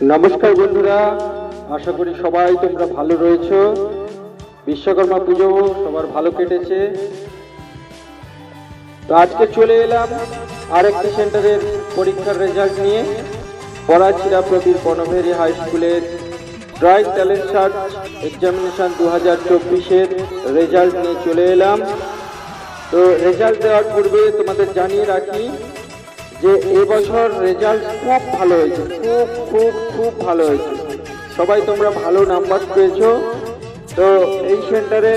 নমস্কার বন্ধুরা, আশা করি সবাই তোমরা ভালো রয়েছো। বিশ্বকর্মা পুজো সবার ভালো কেটেছে। তো আজকে চলে এলাম আরেকটি সেন্টারের পরীক্ষার রেজাল্ট নিয়ে। পড়াছিরা প্রবীর বনভেরি হাই স্কুলের ড্রয়িং ট্যালেন্ট সার্চ এক্সামিনেশন 2024-এর রেজাল্ট নিয়ে চলে এলাম। তো রেজাল্ট দেওয়ার পূর্বে তোমাদের জানিয়ে রাখি যে এবছর রেজাল্ট খুব ভালো হয়েছে, খুব ভালো হয়েছে। সবাই তোমরা ভালো নাম্বার পেয়েছো। তো এই সেন্টারে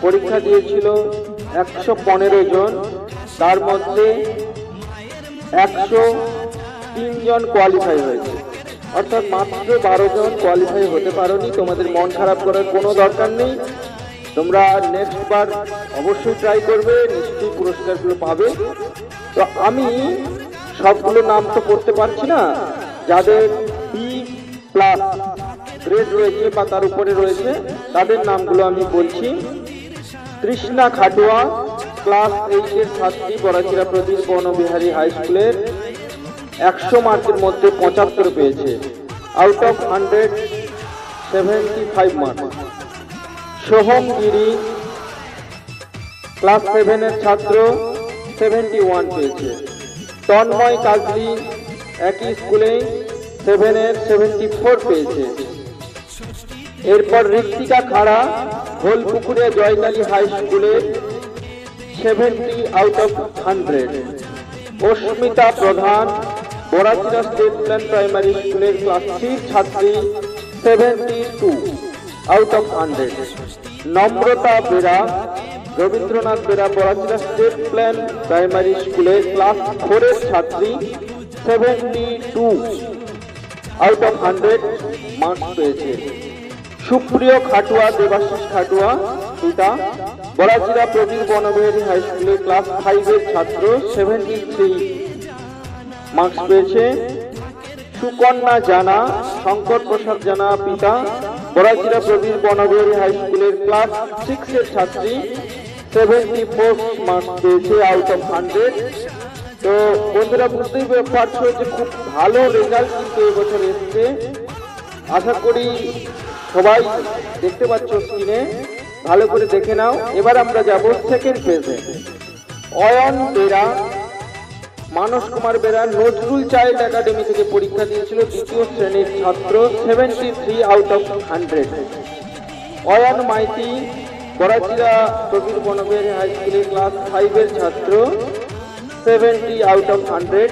পরীক্ষা দিয়েছিল 115 জন, তার মধ্যে 103 জন কোয়ালিফাই হয়েছে, অর্থাৎ মাত্র 12 জন কোয়ালিফাই হতে পারোনি। তোমাদের মন খারাপ করার কোনো দরকার নেই, তোমরা নেক্সট বার অবশ্যই ট্রাই করবে, নিশ্চয়ই পুরস্কারগুলো পাবে। তো আমি সবগুলো নাম তো পড়তে পারছি না, যাদের বি প্লাস গ্রেড রয়েছে বা তার উপরে রয়েছে তাদের নামগুলো আমি বলছি। তৃষ্ণা খাটুয়া ক্লাস 8-এর ছাত্রী, পড়াছিরা প্রবীর বনবিহারী হাই স্কুলের, 100 মার্কের মধ্যে 75 পেয়েছে, out of 100 75 mark. Soham Giri class 7-এর ছাত্র, 71 পেয়েছে। তন্ময় কাজলি একই স্কুলে 7-এর 74 পেয়েছে। এরপর ঋত্বিকা খাড়া হোলপুকুরে জয়কালী হাই স্কুলে 70 out of 100। Asmita Pradhan Barachira state plan primary স্কুলের ক্লাস 3 ছাত্রী, 72 out of 100। Namrata Bera Rabindranath Bera Barachira state plan primary স্কুলের ক্লাস 4-এর ছাত্রী, 72 আউট অফ 100 মার্কস পেয়েছে। সুপ্রিয় খাটুয়া দেবাশিস খাটুয়া পিতা, বড়াচিরা প্রবীর বনবিহারী হাই স্কুলের ক্লাস 5-এর ছাত্র, 73 মার্কস পেয়েছে। সুকন্যা জানা শঙ্কর প্রসাদ জানা পিতা, বড়াচিরা প্রবীর বনবিহারী হাই স্কুলের ক্লাস 6-এর ছাত্রী, 74 মার্কস পেয়েছে আউট অফ 100। তো বন্ধুরা, বুঝতেই পারছো যে খুব ভালো রেজাল্ট কিন্তু এবছর এসছে। আশা করি সবাই দেখতে পাচ্ছ স্ক্রিনে, ভালো করে দেখে নাও। এবার আমরা যাব সেকেন্ড পেজে। অয়ন বেরা মানস কুমার বেরা নজরুল চাইল্ড একাডেমি থেকে পরীক্ষা দিয়েছিল, 2য় শ্রেণীর ছাত্র, 73 out of 100। Ayan Maiti Barachira Prabir Banbihari high স্কুলের ক্লাস 5-এর ছাত্র, 70 out of 100।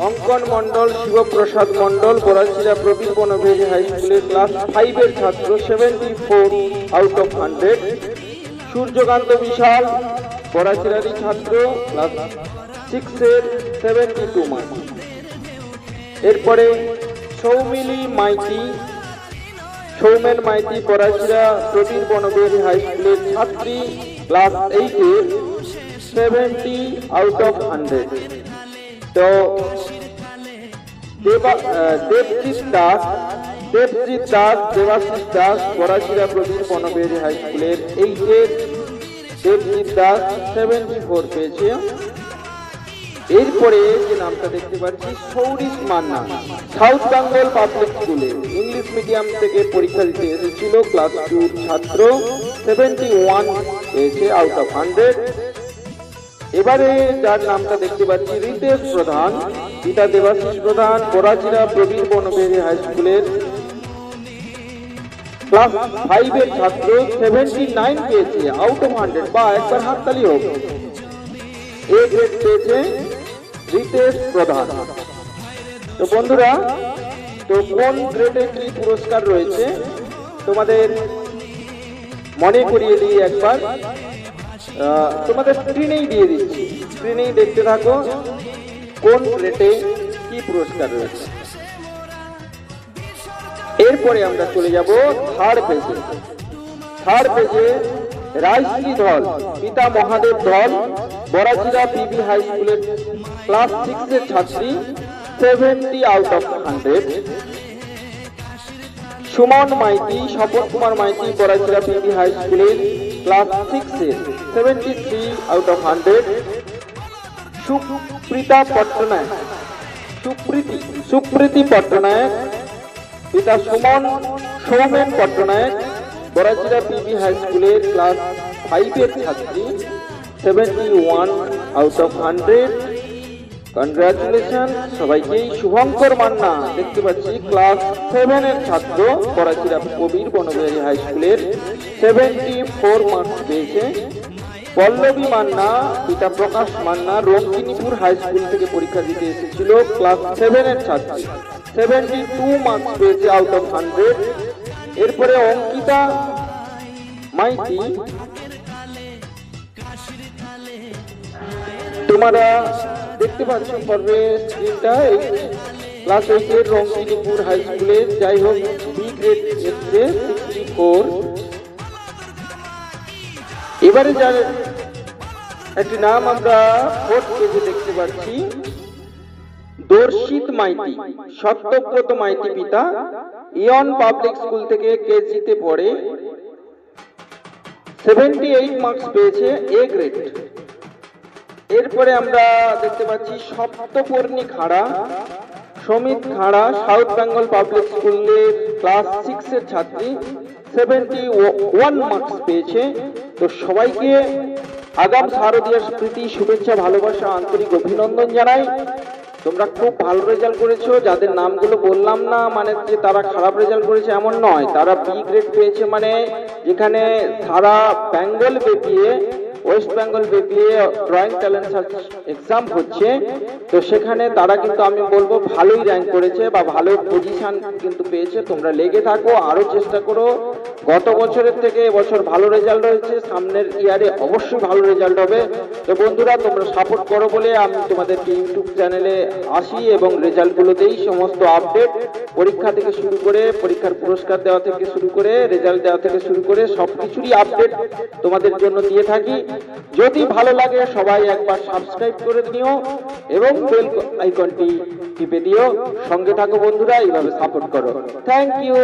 Ankan Mandal Shibprasad Mandal Barachira Prabir Banbihari high স্কুলের ক্লাস 5-এর ছাত্র, 74 আউট অফ 100। সূর্যকান্ত বিশাল বড়াচিরারই ছাত্র, ক্লাস 6-এর 72 মার্ক। এরপরে সৌমেন মাইতি বড়াচিরা প্রবীর বনবিহারী হাই স্কুলের ছাত্রী, ক্লাস 8-এর 70 আউট অফ 100। তো দেবজিৎ দাস দেবাশিস দাস বড়াচিরা প্রবীর বনবিহারী হাই স্কুলের 8-এর দেবজিৎ দাস, 74 পেয়েছে। এরপরে যে নামটা দেখতে পাচ্ছি, সৌরিশ মান্না সাউথ বেঙ্গল পাবলিক স্কুলে ইংলিশ মিডিয়াম থেকে পরীক্ষা দিতে এসেছিল, ক্লাস 2 ছাত্র, 71 পেয়েছে আউট অফ 100। এবারে যার নামটা দেখতে পাচ্ছি, রিতেশ প্রধান পিতা দেবাশিস প্রধান বড়াচিরা প্রবীর বনবিহারী হাই স্কুলের ক্লাস 5-এর ছাত্র, 79 পেয়েছে আউট অফ 100। বা একবার হাততালি হোক। এ গ্রেড পেয়েছে রিতেশ প্রধান। তো বন্ধুরা, তো কোন গ্রেডে কি পুরস্কার রয়েছে তোমাদের মনে করিয়ে দিই একবার। তোমাদের স্ক্রিনেই দিয়ে দিচ্ছি, স্ক্রিনেই দেখতে থাকো কোন গ্রেডে কি পুরস্কার রয়েছে। এরপরে আমরা চলে যাব থার্ড পেজে। রায়শ্রী ধল পিতা মহাদেব ধল বড়াচিরা পিবি হাই স্কুলের ক্লাস 6-এর ছাত্রী, 70 out of 100। Suman Maiti Swapan Kumar Maiti Barachira P B high স্কুলের ক্লাস 6-এর 73 আউট অফ 100। সুপ্রীতা পট্টনায়ক সুপ্রীতি পট্টনায়ক, পিতা সুমন সৌমেন পট্টনায়ক, বড়াচিরা পিবি হাই স্কুলের ক্লাস 5-এর ছাত্রী, 71 আউট অফ 100। কনগ্রাচুলেশন সবাইকেই। শুভঙ্কর মান্না দেখতে পাচ্ছি ক্লাস 7-এর ছাত্র, বড়াচিরা কবির বনবিহারী হাই স্কুলের, 74 মার্কস পেয়েছে। পল্লবী মান্না, পিতা প্রকাশ মান্না, রঙ্কিনীপুর হাই স্কুল থেকে পরীক্ষা দিতে এসেছিল, ক্লাস 7-এর ছাত্রী, 72 মার্কস পেয়েছে আউট অফ 100। এরপরে অঙ্কিতা মাইতি, তোমরা দেখতে পাচ্ছ পর্বে স্ক্রিনটা, ক্লাস 8-এর রঙ্কিনীপুর হাই স্কুলের, যাই হোক বি গ্রেড এসছে 64। এবারে যার একটি নাম আমরা 4th পেজে দেখতে পাচ্ছি, দর্শিত মাইতি, সত্যব্রত মাইতি পিতা, ইয়ন পাবলিক স্কুল থেকে কেজিতে পড়ে, 78 মার্কস পেয়েছে, এ গ্রেড। এরপরে আমরা দেখতে পাচ্ছি সপ্তপর্ণী খাড়া, সমিত খাড়া, সাউথ বেঙ্গল পাবলিক স্কুলের ক্লাস 6-এর ছাত্রী, 71 মার্কস পেয়েছে। তো সবাইকে আগাম শারদীয়ার প্রীতি শুভেচ্ছা, ভালোবাসা, আন্তরিক অভিনন্দন জানাই। তোমরা খুব ভালো রেজাল্ট করেছো। যাদের নামগুলো বললাম না মানে যে তারা খারাপ রেজাল্ট করেছে এমন নয়, তারা বি গ্রেড পেয়েছে, মানে যেখানে সারা বেঙ্গল বেপিয়ে, ওয়েস্ট বেঙ্গল বেপিয়ে ড্রয়িং ট্যালেন্ট সার্চ এক্সাম হচ্ছে, তো সেখানে তারা কিন্তু আমি বলবো ভালোই র্যাঙ্ক করেছে বা ভালো পজিশন কিন্তু পেয়েছে। তোমরা লেগে থাকো, আরো চেষ্টা করো। গত বছরের থেকে এবছর ভালো রেজাল্ট হয়েছে, সামনের ইয়ারে অবশ্যই ভালো রেজাল্ট হবে। তো বন্ধুরা তোমরা সাপোর্ট করো বলে আমি তোমাদেরকে ইউটিউব চ্যানেলে আসি এবং রেজাল্টগুলো দেই, সমস্ত আপডেট, পরীক্ষা থেকে শুরু করে পরীক্ষার পুরস্কার দেওয়া থেকে শুরু করে রেজাল্ট দেওয়া থেকে শুরু করে সবকিছুরই আপডেট তোমাদের জন্য দিয়ে থাকি। যদি ভালো লাগে সবাই একবার সাবস্ক্রাইব করে দিও এবং বেল আইকনটি টিপে দিও। সঙ্গে থাকো বন্ধুরা, এইভাবে সাপোর্ট করো। Thank you.